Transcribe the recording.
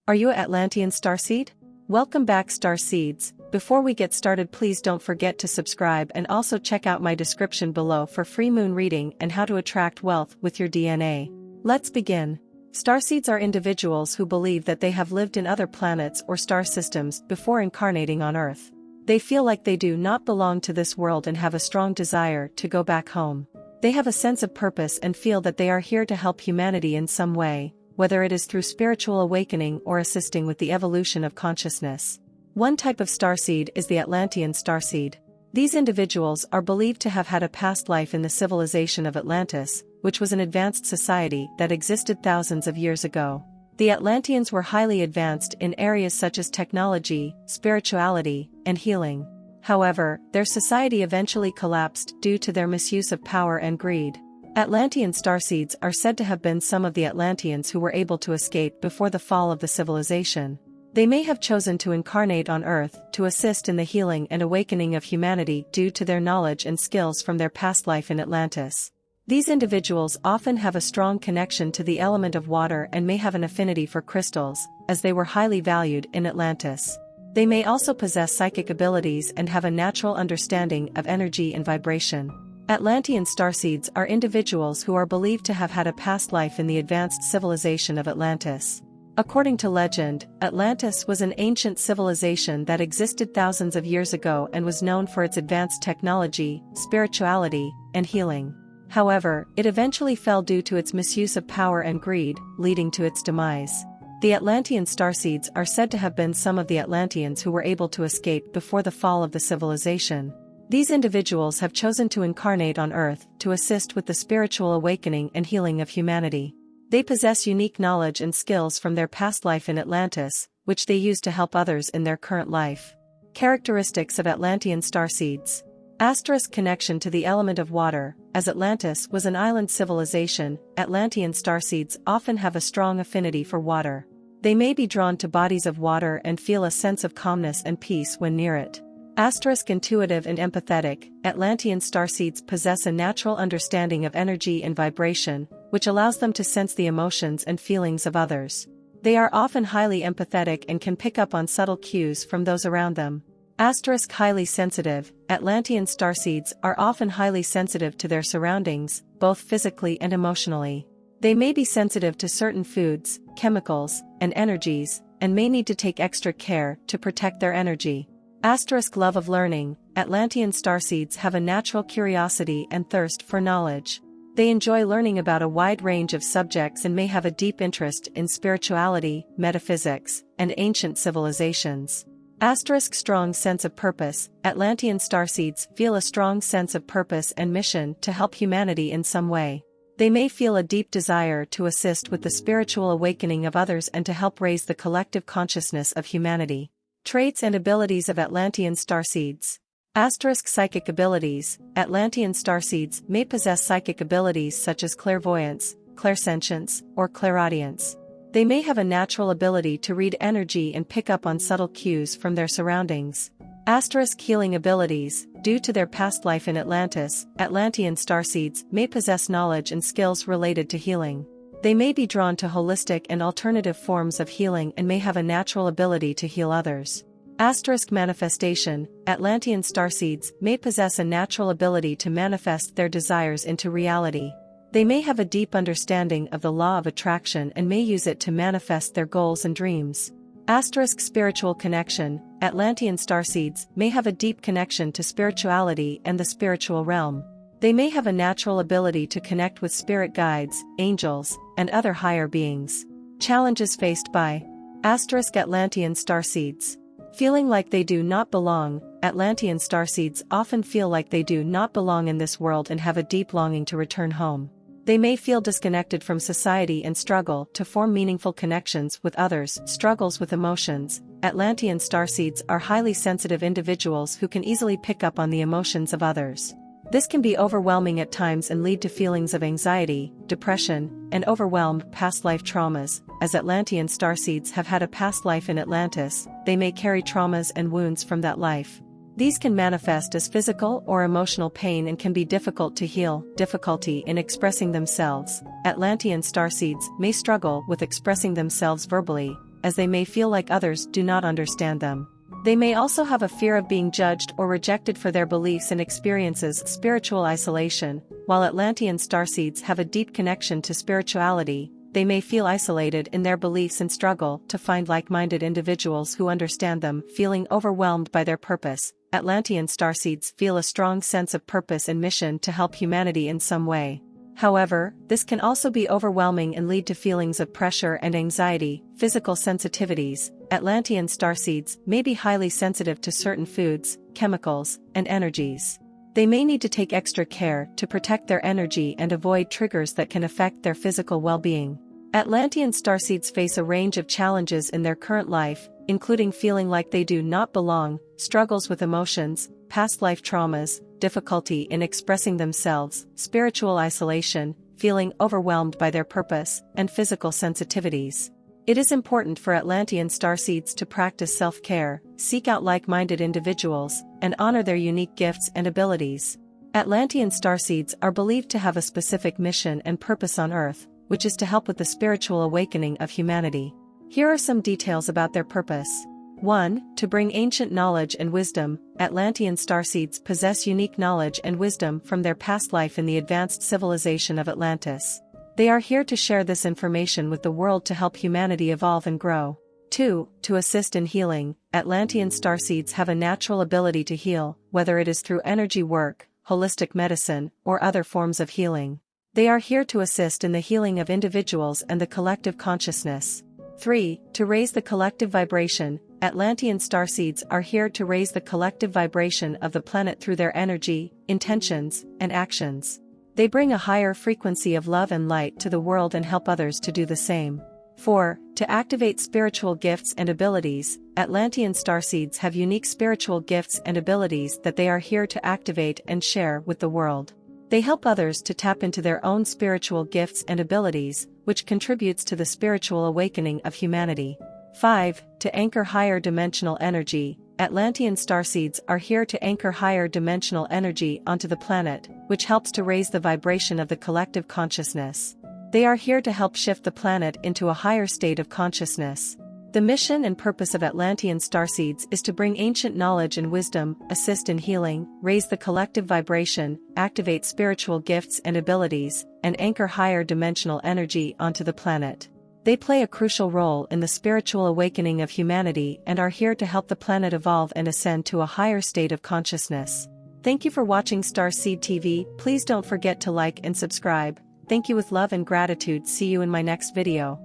Are you Atlantean Starseed? Welcome back Starseeds. Before we get started, please don't forget to subscribe and also check out my description below for free moon reading and how to attract wealth with your DNA. Let's begin. Starseeds are individuals who believe that they have lived in other planets or star systems before incarnating on Earth. They feel like they do not belong to this world and have a strong desire to go back home. They have a sense of purpose and feel that they are here to help humanity in some way, whether it is through spiritual awakening or assisting with the evolution of consciousness. One type of starseed is the Atlantean Starseed. These individuals are believed to have had a past life in the civilization of Atlantis, which was an advanced society that existed thousands of years ago. The Atlanteans were highly advanced in areas such as technology, spirituality, and healing. However, their society eventually collapsed due to their misuse of power and greed. Atlantean starseeds are said to have been some of the Atlanteans who were able to escape before the fall of the civilization. They may have chosen to incarnate on Earth to assist in the healing and awakening of humanity due to their knowledge and skills from their past life in Atlantis. These individuals often have a strong connection to the element of water and may have an affinity for crystals, as they were highly valued in Atlantis. They may also possess psychic abilities and have a natural understanding of energy and vibration. Atlantean starseeds are individuals who are believed to have had a past life in the advanced civilization of Atlantis. According to legend, Atlantis was an ancient civilization that existed thousands of years ago and was known for its advanced technology, spirituality, and healing. However, it eventually fell due to its misuse of power and greed, leading to its demise. The Atlantean starseeds are said to have been some of the Atlanteans who were able to escape before the fall of the civilization. These individuals have chosen to incarnate on Earth to assist with the spiritual awakening and healing of humanity. They possess unique knowledge and skills from their past life in Atlantis, which they use to help others in their current life. Characteristics of Atlantean starseeds. Asterisk connection to the element of water. As Atlantis was an island civilization, Atlantean starseeds often have a strong affinity for water. They may be drawn to bodies of water and feel a sense of calmness and peace when near it. Asterisk intuitive and empathetic. Atlantean starseeds possess a natural understanding of energy and vibration, which allows them to sense the emotions and feelings of others. They are often highly empathetic and can pick up on subtle cues from those around them. Asterisk highly sensitive. Atlantean starseeds are often highly sensitive to their surroundings, both physically and emotionally. They may be sensitive to certain foods, chemicals, and energies, and may need to take extra care to protect their energy. Asterisk love of learning. Atlantean starseeds have a natural curiosity and thirst for knowledge. They enjoy learning about a wide range of subjects and may have a deep interest in spirituality, metaphysics, and ancient civilizations. Asterisk strong sense of purpose. Atlantean starseeds feel a strong sense of purpose and mission to help humanity in some way. They may feel a deep desire to assist with the spiritual awakening of others and to help raise the collective consciousness of humanity. Traits and abilities of Atlantean starseeds. Asterisk psychic abilities. Atlantean starseeds may possess psychic abilities such as clairvoyance, clairsentience, or clairaudience. They may have a natural ability to read energy and pick up on subtle cues from their surroundings. Asterisk healing abilities. Due to their past life in Atlantis, Atlantean starseeds may possess knowledge and skills related to healing. They may be drawn to holistic and alternative forms of healing and may have a natural ability to heal others. Asterisk manifestation. Atlantean starseeds may possess a natural ability to manifest their desires into reality. They may have a deep understanding of the law of attraction and may use it to manifest their goals and dreams. Asterisk spiritual connection. Atlantean starseeds may have a deep connection to spirituality and the spiritual realm. They may have a natural ability to connect with spirit guides, angels, and other higher beings. Challenges faced by Atlantean starseeds. Feeling like they do not belong. Atlantean starseeds often feel like they do not belong in this world and have a deep longing to return home. They may feel disconnected from society and struggle to form meaningful connections with others. Struggles with emotions. Atlantean starseeds are highly sensitive individuals who can easily pick up on the emotions of others. This can be overwhelming at times and lead to feelings of anxiety, depression, and overwhelmed past life traumas. As Atlantean starseeds have had a past life in Atlantis, they may carry traumas and wounds from that life. These can manifest as physical or emotional pain and can be difficult to heal. Difficulty in expressing themselves. Atlantean starseeds may struggle with expressing themselves verbally. as they may feel like others do not understand them. They may also have a fear of being judged or rejected for their beliefs and experiences spiritual isolation. While Atlantean starseeds have a deep connection to spirituality, they may feel isolated in their beliefs and struggle to find like-minded individuals who understand them. Feeling overwhelmed by their purpose, Atlantean starseeds feel a strong sense of purpose and mission to help humanity in some way. However, this can also be overwhelming and lead to feelings of pressure and anxiety. Physical sensitivities, Atlantean starseeds may be highly sensitive to certain foods, chemicals, and energies. They may need to take extra care to protect their energy and avoid triggers that can affect their physical well-being. Atlantean starseeds face a range of challenges in their current life, including feeling like they do not belong, struggles with emotions, past life traumas, difficulty in expressing themselves, spiritual isolation, feeling overwhelmed by their purpose, and physical sensitivities. It is important for Atlantean starseeds to practice self-care, seek out like-minded individuals, and honor their unique gifts and abilities. Atlantean starseeds are believed to have a specific mission and purpose on Earth, which is to help with the spiritual awakening of humanity. Here are some details about their purpose. 1. To bring ancient knowledge and wisdom. Atlantean starseeds possess unique knowledge and wisdom from their past life in the advanced civilization of Atlantis. They are here to share this information with the world to help humanity evolve and grow. 2. To assist in healing. Atlantean starseeds have a natural ability to heal, whether it is through energy work, holistic medicine, or other forms of healing. They are here to assist in the healing of individuals and the collective consciousness. 3. To raise the collective vibration. Atlantean starseeds are here to raise the collective vibration of the planet through their energy, intentions, and actions. They bring a higher frequency of love and light to the world and help others to do the same. 4. To activate spiritual gifts and abilities. Atlantean starseeds have unique spiritual gifts and abilities that they are here to activate and share with the world. They help others to tap into their own spiritual gifts and abilities, which contributes to the spiritual awakening of humanity. 5. To anchor higher dimensional energy. Atlantean starseeds are here to anchor higher dimensional energy onto the planet, which helps to raise the vibration of the collective consciousness. They are here to help shift the planet into a higher state of consciousness. The mission and purpose of Atlantean starseeds is to bring ancient knowledge and wisdom, assist in healing, raise the collective vibration, activate spiritual gifts and abilities, and anchor higher dimensional energy onto the planet. They play a crucial role in the spiritual awakening of humanity and are here to help the planet evolve and ascend to a higher state of consciousness. Thank you for watching Starseed TV. Please don't forget to like and subscribe. Thank you with love and gratitude. See you in my next video.